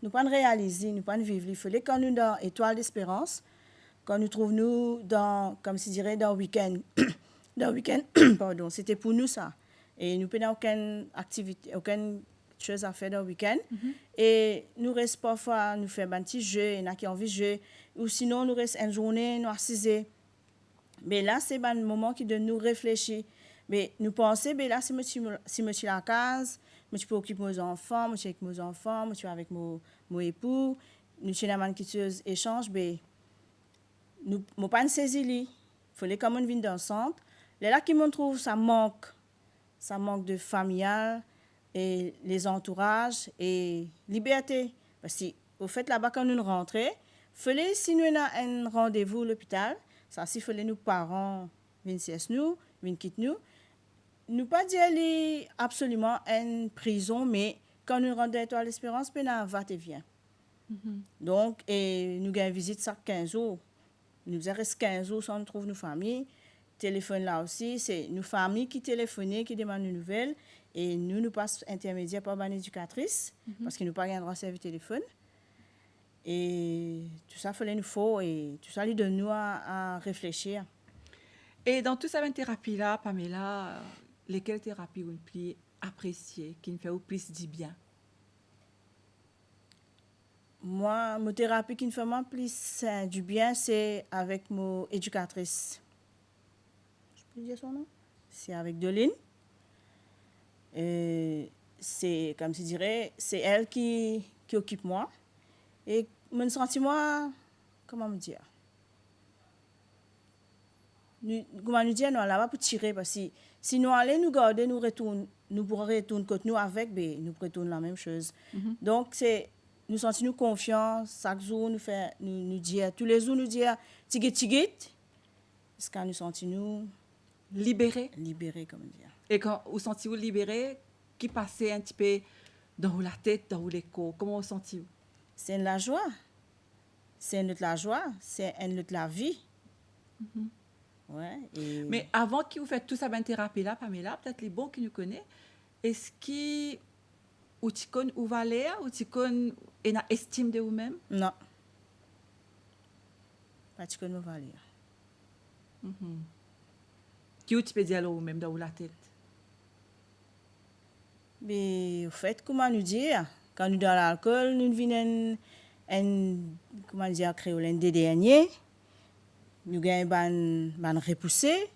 Speaker 2: ne pas réaliser, nous pas vivre. Il fallait quand nous dans Étoile d'Espérance, quand nous trouvons nous dans, comme je dirais, dans le week-end, pardon, c'était pour nous ça. Et nous n'avons aucune activité, aucune chose à faire dans le week-end. Et nous restons parfois, nous faisons un petit jeu, il y en a qui ont envie de jouer, ou sinon nous restons une journée, nous assisons. Mais là, c'est un moment qui de nous réfléchir. Mais nous pensons, mais là, si je suis à la case, je peux occuper mes enfants, je suis avec mes enfants, je suis avec mon époux, nous sommes dans un échange, mais nous ne pas saisir. Il fallait quand même venir ensemble. Là, qui me trouve, ça manque de familial et les entourages et liberté. Parce que, au fait, là-bas, quand nous rentrons, il fallait, si nous avons un rendez-vous à l'hôpital, ça, s'il fallait nous parents venir nous, venir quitter nous. Nous pas dire absolument une prison, mais quand nous rentrons à l'Espérance, nous va et vient. Donc, et nous avons une visite chaque 15 jours. Nous restons 15 jours sans nous trouver nos familles. Téléphone là aussi, c'est nos familles qui téléphonent, qui demandent des nouvelles. Et nous passons intermédiaire par une éducatrice, parce qu'ils n'ont pas droit à servir téléphone. Et tout ça, il fallait nous faut, et tout ça, lui donne nous à réfléchir.
Speaker 3: Et dans toute cette thérapie-là, Pamela, lesquelles thérapies vous plus appréciées, qui nous fait au plus du bien?
Speaker 2: Moi, ma thérapie qui me fait plus du bien, c'est avec mon éducatrice. Je peux dire son nom? c'est avec Doline. C'est, comme tu dirais, c'est elle qui occupe moi. Et mon sentiment, comment me dire? Comment nous dire, nous allons là pour tirer, parce que si nous allons nous garder, nous pourrons retourner contre nous avec, ben, nous retournons la même chose. Donc, c'est, nous sentons confiants, chaque jour, nous dire, tous les jours, nous dire, tigit, parce que nous sentons nous
Speaker 3: Libéré.
Speaker 2: libérés, comme dire.
Speaker 3: Et quand vous sentez-vous libéré, qui passait un petit peu dans la tête, dans les corps, comment vous sentez-vous?
Speaker 2: C'est la joie. C'est notre la joie, c'est notre la vie. Ouais, et
Speaker 3: Mais avant que vous faites tout ça, ben thérapie là, Pamela, peut-être les bons qui nous connaissent, est-ce que ou tu connais ou valeur, ou tu connais une estime de vous-même?
Speaker 2: non. Pas que nous va lire.
Speaker 3: Qui tu peux dire là vous-même dans la tête?
Speaker 2: Mais au fait, comment nous dire, quand nous dans l'alcool, nous venons comment dire, créole, des derniers, nous gagnons ban repoussé,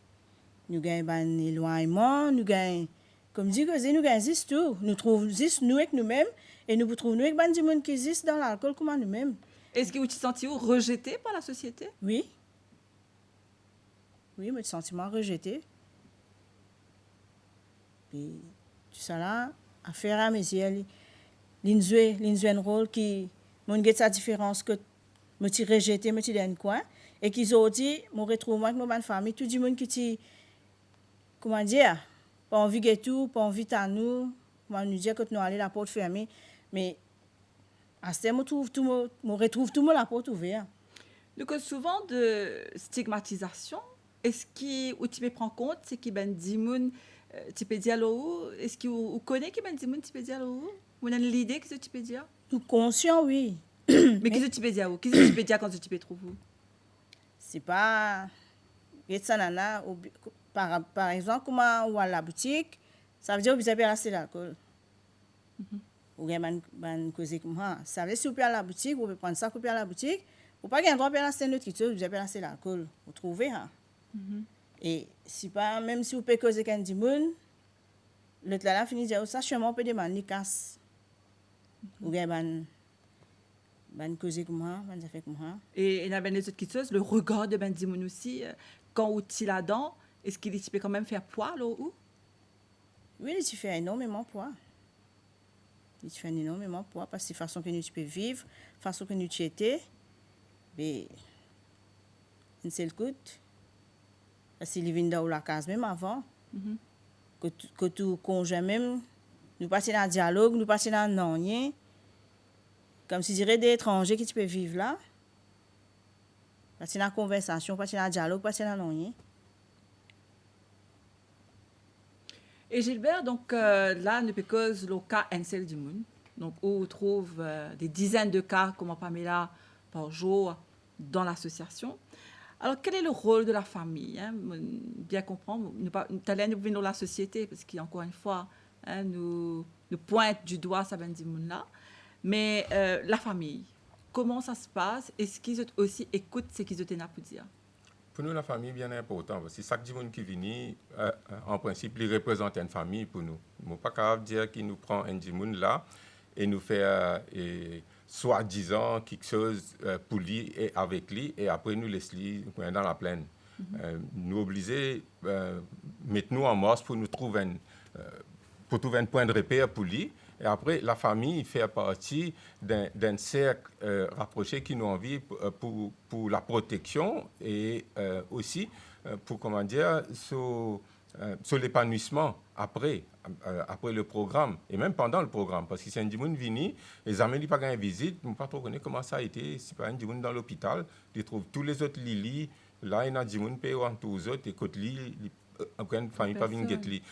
Speaker 2: nous gagnons ban éloignement, nous gagnons, comme dit que nous gagnons juste tout. Nous trouvons juste nous avec nous-mêmes et nous trouvons nous avec ban du monde qui existe dans l'alcool comme nous-mêmes.
Speaker 3: Est-ce que vous vous sentez rejeté par la société?
Speaker 2: Oui. Oui, mon sentiment rejeté. Et tout ça là, à faire à mesure, l'injouer un rôle qui, mon get sa différence que me ti rejeté, me ti dans un coin, et qu'ils ont dit, me retrouve avec ma famille, tout le monde qui ti, comment dire, pas envie de tout, pas envie à nous, comment nous dire que nous allons la porte fermée, mais à ce moment, me retrouve tout le monde la porte ouverte.
Speaker 3: Donc souvent de stigmatisation, est-ce que tu peux prendre compte, c'est qu'il ben dimoun tu peux dire là est-ce que vous connaissez qui ben dimoun tu peux dire là vous avez l'idée que tu peux dire?
Speaker 2: Nous conscients, oui.
Speaker 3: Mais qu'est-ce que tu peux dire? Qu'est-ce que tu peux dire quand tu peux trouver?
Speaker 2: C'est pas par exemple comment on va à la boutique, ça veut dire que vous avez acheté l'alcool. Ou bien man causer comme ça. Ça veut dire si vous allez à la boutique, vous pouvez prendre ça couper à la boutique, vous pas gain droit à acheter notre chose, vous avez acheté l'alcool. Vous trouvez hein. Et si pas même si vous pouvez causer qu'un dimoun, l'autre là finit dire ça chemin peut demander casse. Ou bien ban causer comme ça, ban fait comme ça.
Speaker 3: Et il y a ben les autres choses, le regard de ben dimoun aussi quand vous êtes là-dedans, est-ce qu'il peut quand même faire poids là ou?
Speaker 2: Oui, il fait énormément poids. Il fait énormément poids parce que la façon que nous peux vivre, la façon que nous étions, mais une seule coûte. Parce qu'il vient dans la case même avant. Que tout conjoint même, nous passons dans le dialogue, nous passons dans le non-rien. Comme si je dirais des étrangers qui peuvent vivre là. Passer dans la conversation, passer dans le dialogue, passer dans le non-rien.
Speaker 3: Et Gilbert, donc là, nous cause le cas Ansel du monde. Donc, on trouve des dizaines de cas, comme Pamela, par jour dans l'association. Alors, quel est le rôle de la famille hein? Bien comprendre, nous venons dans la société, parce qu'encore une fois, hein, nous pointe du doigt ça ben là. Mais la famille, comment ça se passe? Est-ce qu'ils aussi écoutent ce qu'ils ont à dire?
Speaker 4: Pour nous, la famille est bien importante. Parce que chaque monde qui vient, en principe, il représente une famille pour nous. Nous ne sommes pas capable de dire qu'il nous prend un dimoun là et nous fait soi-disant quelque chose pour lui et avec lui, et après nous laisse lui dans la plaine. Nous obliger, mettre-nous en marche pour nous trouver un point de repère pour lui. Et après, la famille fait partie d'un cercle rapproché qui nous envie pour la protection et aussi pour, comment dire, sur l'épanouissement après le programme et même pendant le programme. Parce que c'est un dimoun vini, les amis n'ont pas gagné visite, nous ne pas trop connaître comment ça a été. C'est pas un dimoun dans l'hôpital, ils trouvent tous les autres lili, là il y a un dimoun payé entre tous les autres et côté li une famille pas venir guetter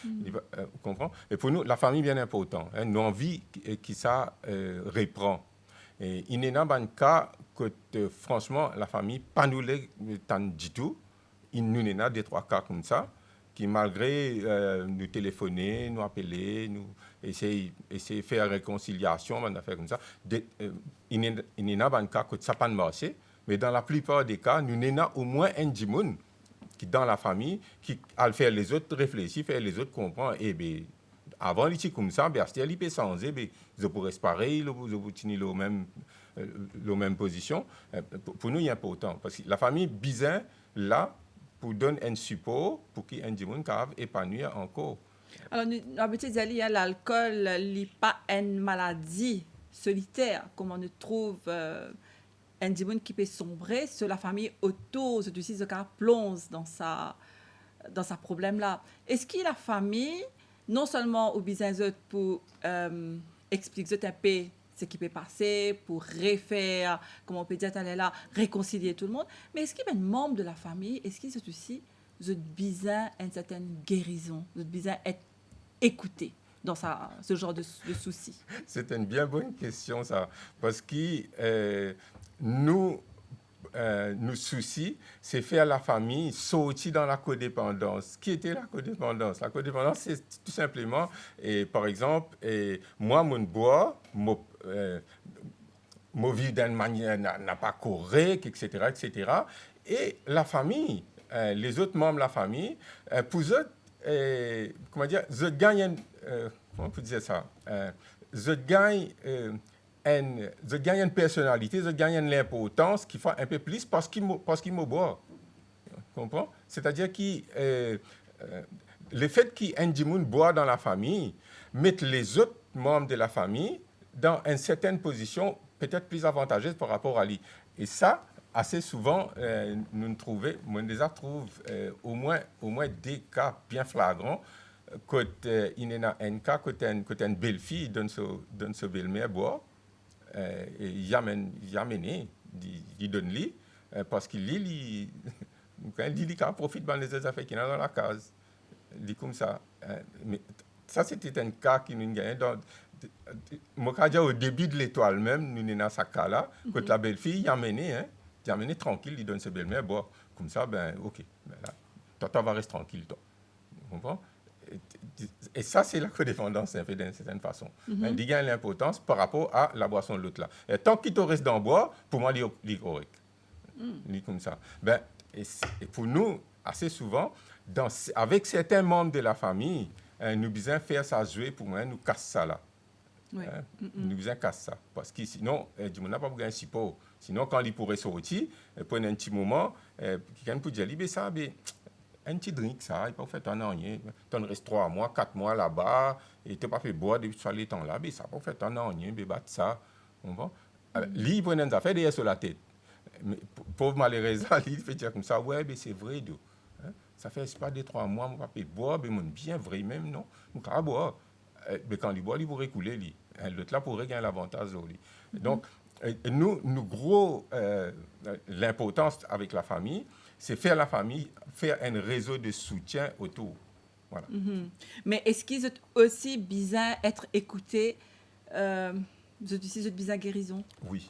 Speaker 4: comprend. Et pour nous la famille bien important hein, nous envie qui ça reprend et il n'est pas un cas que franchement la famille pas nous les tant du tout il nous n'a des trois cas comme ça qui malgré nous téléphoner nous appeler nous essayer de faire réconciliation on a fait comme ça il n'est pas un cas que ça pas marché mais dans la plupart des cas nous n'avons au moins un dimoun dans la famille, qui à faire les autres réfléchir, faire les autres comprendre. Et bien, avant, les petits comme ça, il peut sans ils pourraient se pareil, ils pourraient tenir la même position. Pour nous, il est important. Parce que la famille bizarre, là, pour donner un support pour qu'il y ait un monde qui épanouir encore.
Speaker 3: Alors, l'habitude de l'alcool n'est pas une maladie solitaire, comme on trouve un monde qui peut sombrer sur la famille autour, ce qui plonge dans sa problème là. Est-ce que la famille, non seulement au business pour expliquer un peu ce qui peut passer, pour refaire, comme on peut dire, là, réconcilier tout le monde, mais est-ce qu'il y a un membre de la famille, est-ce qu'il y a aussi besoin d'une certaine guérison, besoin d'être écouté dans ce genre de soucis?
Speaker 4: C'est une bien bonne question, ça. Parce que nous soucis, c'est faire la famille sortir dans la codépendance. Qui était la codépendance? La codépendance, c'est tout simplement, par exemple, moi, mon bois, mon vie d'une manière n'a pas correcte, etc., etc. Et la famille, les autres membres de la famille, pour eux, comment dire, je gagne, comment on peut dire ça? Je gagne une personnalité, je gagne l'importance qui fait un peu plus parce qu'il me boit. Tu comprends? C'est-à-dire que le fait qu'un Dimoun boit dans la famille met les autres membres de la famille dans une certaine position peut-être plus avantageuse par rapport à lui. Et ça, assez souvent, nous trouvons au moins des cas bien flagrants quand il y a un cas, quand une belle-fille donne ce belle-mère boire. Il a mené, il donne lui, parce qu'il lit, il profite dans les affaires qu'il a dans la case. Il dit comme ça. Mais ça, c'était un cas qui nous gagnait. Au début de l'étoile même, nous sommes dans ce cas-là, quand la belle-fille, il a mené tranquille, il donne ce belle-mère boire. Comme ça, ok, là, toi, va rester tranquille, toi. Tu comprends? Et ça, c'est la codépendance, d'une certaine façon. Il y a l'importance par rapport à la boisson de l'autre là. Et tant qu'il te reste dans le bois, pour moi, il est correct. Il est comme ça. Et pour nous, assez souvent, avec certains membres de la famille, nous besoin faire ça jouer, pour moi, nous casse ça là.
Speaker 3: Oui.
Speaker 4: Nous besoin casse ça. Parce que sinon, on n'a pas besoin de support. Sinon, quand il pourrait sortir, prendre un petit moment, quelqu'un peut dire, ça, un petit drink, ça, il peut faire un an, tu restes 3 mois, 4 mois là-bas, et tu n'as pas fait boire depuis ce temps-là, ça peut faire un an, tu battre ça. Lui, il prend des affaires derrière sur la tête. Mais pauvre malheureusement, il fait dire comme ça, ouais, c'est vrai, ça fait pas 2-3 mois, je ne peux pas boire, mais bien vrai même, non, je ne peux pas boire. Mais quand il boit, il pourrait couler, l'autre là pourrait gagner l'avantage. Donc, nous gros, l'importance avec la famille, c'est faire la famille, faire un réseau de soutien autour. Voilà.
Speaker 3: Mais est-ce qu'ils ont aussi besoin d'être écoutés, vous avez aussi besoin de guérison?
Speaker 4: Oui.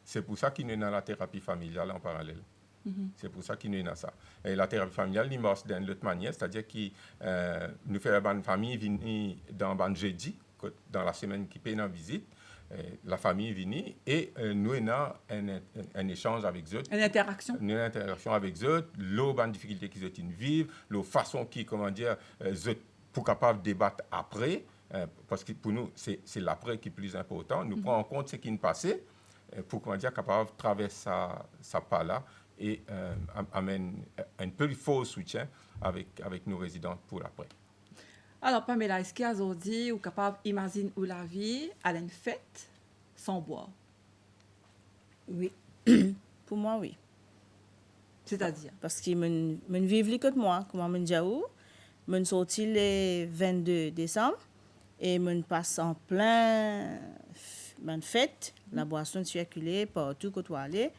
Speaker 4: C'est pour ça qu'il y a dans la thérapie familiale en parallèle. C'est pour ça qu'il y a ça. Et la thérapie familiale, il marche d'une autre manière, c'est-à-dire que nous faisons une famille venir dans un jeudi, dans la semaine qui paye une visite. La famille vient et nous avons un échange avec eux.
Speaker 3: Une interaction.
Speaker 4: Une interaction avec eux, les difficultés qu'ils ont vivre, la façon qui, comment dire, pour capable débattre après, parce que pour nous, c'est l'après qui est plus important. Nous prenons en compte ce qui est passé pour, comment dire, capable de traverser ça pas là et amène un peu de faux soutien avec nos résidents pour l'après.
Speaker 3: Alors, Pamela, est-ce qu'aujourd'hui, vous êtes capable d'imaginer où la vie à une fête sans boire?
Speaker 2: Oui. Pour moi, oui.
Speaker 3: C'est-à-dire?
Speaker 2: Parce que je vis comme moi, comme je dis, je sorti le 22 décembre et je passe en plein fête. La boisson circulait partout où tu allais.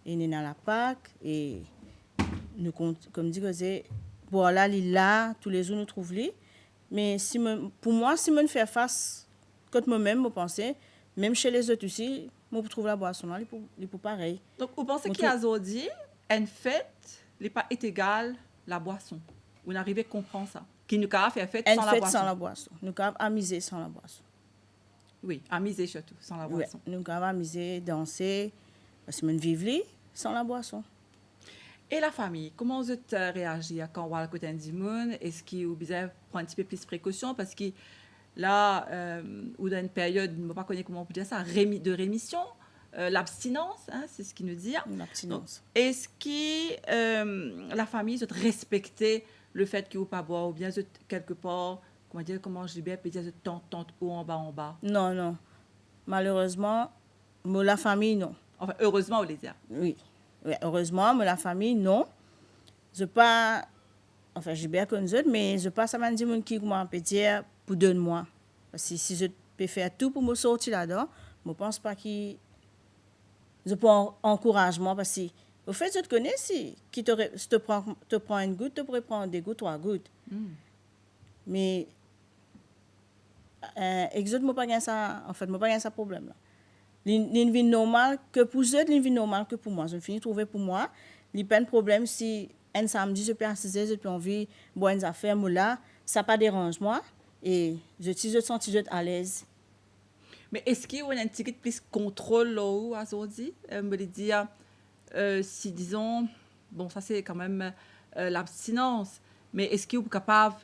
Speaker 2: Et nous dans la Pâques. Et nous, comme je disais, voilà, là, tous les jours, nous trouvons là. Mais pour moi, si je fais face, quand moi-même, je pense, même chez les autres aussi, je trouve la boisson, elle est pareil.
Speaker 3: Donc, vous pensez qu'il y a aujourd'hui, une fête n'est pas égale la boisson? Vous n'arrivez à comprendre ça? Qu'il nous a fait fête sans la boisson? Sans la boisson.
Speaker 2: Nous avons amusé sans la boisson.
Speaker 3: Oui, amusé surtout, sans la boisson.
Speaker 2: Oui, nous avons amusé, dansé, parce que nous vivons sans la boisson.
Speaker 3: Et la famille, comment vous réagissez quand on voit le côté du monde? Est-ce qu'il vous besoin prendre un petit peu plus de précautions? Parce que là, ou dans une période, je ne sais pas comment on peut dire ça, de rémission, l'abstinence, hein, c'est ce qu'il nous dit.
Speaker 2: L'abstinence.
Speaker 3: Est-ce que la famille se respecter le fait que vous ne pas boire ou bien quelque part, comment je dis bien, peut-dire tente ou en bas?
Speaker 2: Non, non. Malheureusement, moi, la famille, non.
Speaker 3: Enfin, heureusement, on les dire.
Speaker 2: Oui. Oui, heureusement, moi, la famille, non. Je pas... Enfin, j'ai bien connu eux, mais je pas ça m'a dit qui comment peut dire pour donner moi. Parce que si je peux faire tout pour me sortir là-dedans, je ne pense pas que je peux encouragement parce que au fait je te connais si qui te prend une goutte, te pourrait prendre des gouttes, 3 gouttes. Mais exode moi pas gain ça en fait, moi pas gain ça problème là. Une vie normale que pour eux, une vie normale que pour moi. Je finis trouver pour moi, il pas de problème si un samedi je peux assister, je peux envie boire une affaire moi là, ça pas dérange moi et je sens à l'aise.
Speaker 3: Mais est-ce qu'il y a un petit peu plus contrôle là où aujourd'hui me dire si disons bon ça c'est quand même l'abstinence, mais est-ce qu'il est capable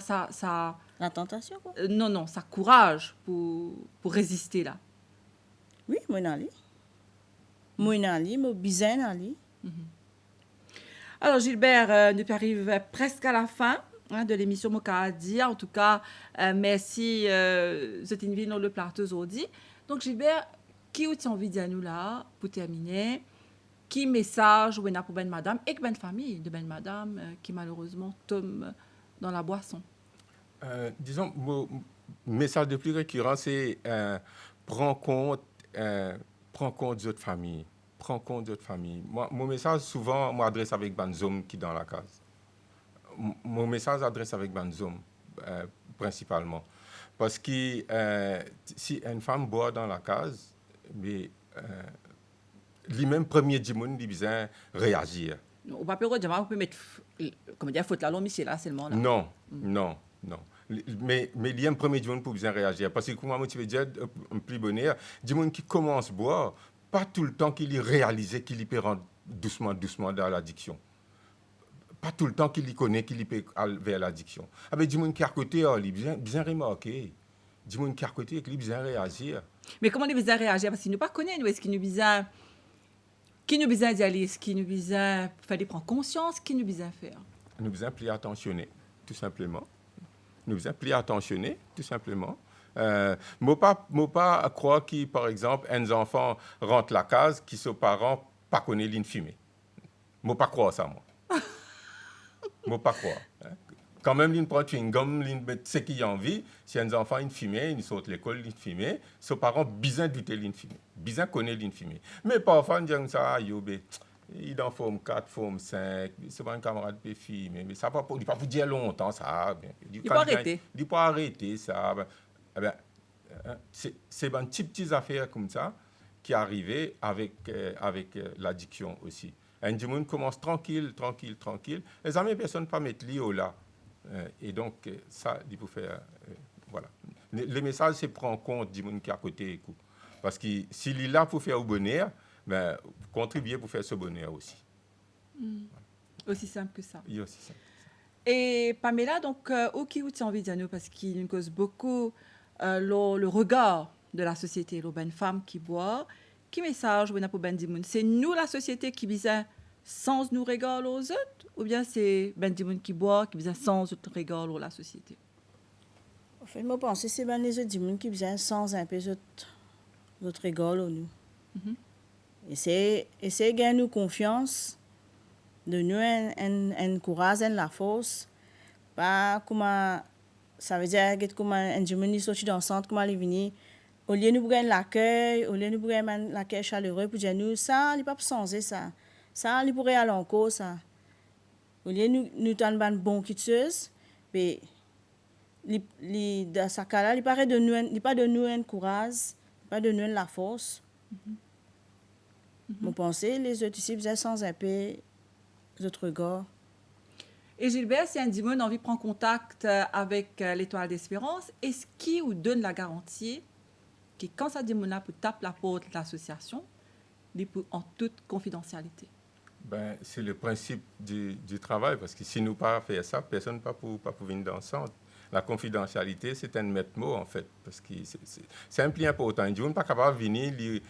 Speaker 3: ça
Speaker 2: La tentation quoi?
Speaker 3: Non, ça courage pour résister là.
Speaker 2: Oui, moi n'ali. Moi n'ali, moi bizarre n'ali.
Speaker 3: Alors Gilbert, nous arrivons presque à la fin de l'émission Moka dire. En tout cas, merci vous êtes invité dans le plateau aujourd'hui. Donc Gilbert, qui a envie de dire nous là pour terminer? Qui message ou pour ben madame et que ben famille de ben madame qui malheureusement tombe dans la boisson?
Speaker 4: Disons, mon message de plus récurrent, c'est prends compte de votre famille. Prends compte de votre famille. Mon message, souvent, m'adresse avec Banzom qui est dans la case. Mon message s'adresse avec Banzom, principalement. Parce que si une femme boit dans la case, mais lui-même, premier dimon, il besoin réagir.
Speaker 3: On va on peut mettre comment dire faute la longue là seulement là.
Speaker 4: Non. Mais il y a un premier dimon pour bien réagir. Parce que comment tu veux dire un plus bonheur, dimon qui commence à boire, pas tout le temps qu'il y réalise qu'il y peut rentrer doucement dans l'addiction. Pas tout le temps qu'il y connaît qu'il y peut aller vers l'addiction. Avec dimon qui à côté, il bien remarqué. Dimon qui à côté, il bien réagir.
Speaker 3: Mais comment il bien réagir parce qu'il ne pas connaît nous est-ce qu'il nous bien d'y aller, est-ce qu'il nous bien fallait prendre conscience, qu'il nous bien faire.
Speaker 4: Nous besoin plier attentionner, tout simplement. Nous besoin plier attentionner, tout simplement. Moi pas croire que, par exemple, un enfant rentre la case, qui ses parents pas connaissent l'ine fumée. Moi pas croire ça, moi. Moi pas croire. Hein. Quand même, l'ine prend une gomme, l'ine met ce qu'il y a envie. Si un enfant une fumée, il sort de l'école, l'ine fumée. Ses parents bien douter l'ine fumée, bien connaissent l'ine fumée. Mais parfois, on dit ça, yobé. Il en forme 4, forme 5, c'est pas un camarade de fille, mais ça va pas vous dire longtemps, ça.
Speaker 3: Il peut arrêter.
Speaker 4: Il peut arrêter, ça. C'est un petite affaire comme ça qui est arrivé avec l'addiction aussi. Un monde commence tranquille. Les amis, personne ne peut mettre l'IO là. Et donc, ça, il faut faire. Voilà. Le message, c'est prendre compte du monde qui est à côté. Parce que s'il est là pour faire au bonheur, ben, contribuer pour faire ce bonheur aussi.
Speaker 3: Voilà. Aussi simple que ça.
Speaker 4: Oui, aussi simple.
Speaker 3: Et Pamela, donc, qui vous envie de dire nous parce qu'il nous cause beaucoup le regard de la société, une femme qui boit, qui message pour Ben Dimoun. C'est nous la société qui vient sans nous regarder aux autres, ou bien c'est Ben Dimoun qui boit qui vient sans autre regard la société.
Speaker 2: En fait, moi pense que c'est Ben les autres Dimoun qui vient sans un peu autre regard nous. Essayer de gagner confiance, de nous un courage, la force, pas comment ça veut dire que comment un jeune sorti dans le centre, comment il vient, au lieu de nous gagner l'accueil, au lieu de nous gagner l'accueil chaleureux pour dire nous ça, il pas changer ça, ça il pourrait aller encore ça, au lieu de nous donner une bonne quitteuse, mais dans ce cas-là, il paraît de nous, il pas de nous un courage, pas de nous la force. Vous pensez, les autres ici, vous êtes sans un peu les autres regards.
Speaker 3: Et Gilbert, si un dimon a envie de prendre contact avec l'Étoile d'Espérance, est-ce qu'il vous donne la garantie que quand ça dimon peut taper la porte de l'association, il peut en toute confidentialité?
Speaker 4: Ben, c'est le principe du travail, parce que si nous pas faire ça, personne ne peut pas venir dans le centre. La confidentialité, c'est un maître mot, en fait, parce que c'est un pli important. On n'est pas capable de venir,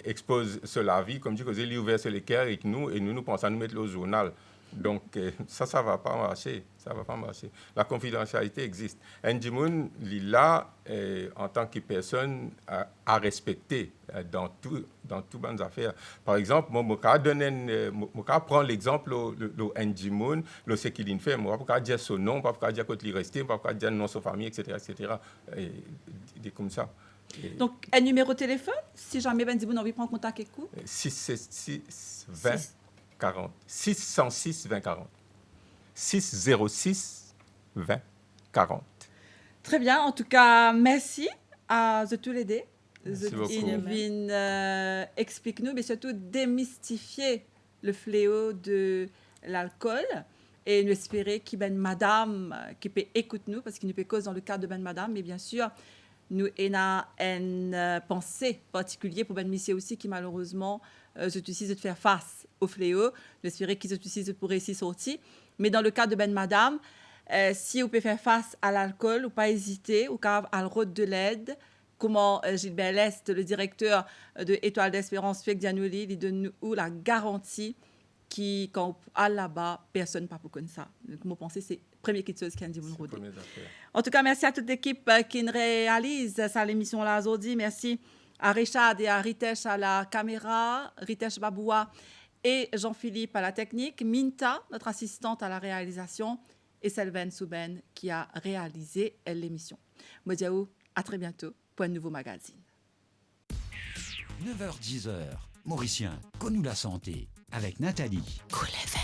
Speaker 4: exposer sur la vie, comme tu disais, ouvert sur les cœurs avec nous, et nous pensons à nous mettre au journal. Donc, ça ne va pas marcher. Ça va pas marcher. La confidentialité existe. Ndjimoun, là, en tant que personne à respecter dans tout bonnes affaires. Par exemple, moi, je prends l'exemple de Ndjimoun, ce qu'il fait. Moi, je ne peux pas dire son nom, je ne peux pas dire quand il est resté, je ne peux pas dire non sa famille, etc. Et comme ça.
Speaker 3: Donc, un numéro de téléphone, si jamais Ndjimoun a envie de prendre contact avec vous?
Speaker 4: 606 20 40. 606 20 40.
Speaker 3: Très bien. En tout cas, merci à tous les deux.
Speaker 4: Merci beaucoup.
Speaker 3: Explique-nous, mais surtout démystifier le fléau de l'alcool et nous espérer qu'il y ait madame qui peut écouter nous, parce qu'il ne peut cause dans le cadre de ben madame, mais bien sûr, nous avons une pensée particulière pour ben monsieur aussi qui malheureusement se décide de faire face au fléau. J'espère qu'ils se décident pour réussir sortir. Mais dans le cas de ben madame, si vous pouvez faire face à l'alcool, ou pas hésiter, ou à la route de l'aide, comment Gilbert Lest, le directeur de Étoile d'Espérance, fait Dianoli, il donne nous la garantie qui, quand on allait là-bas, personne ne peut pas comme ça. Donc, moi, je pense que c'est la première chose qui a dit vous. En tout cas, merci à toute l'équipe qui réalise ça, l'émission-là aujourd'hui. Merci à Richard et à Ritesh à la caméra, Ritesh Baboua et Jean-Philippe à la technique, Minta, notre assistante à la réalisation, et Selven Souben qui a réalisé l'émission. Modiaou, à très bientôt pour un nouveau magazine.
Speaker 1: 9h-10h, Mauricien, connu la santé avec Nathalie.
Speaker 3: Cool FM.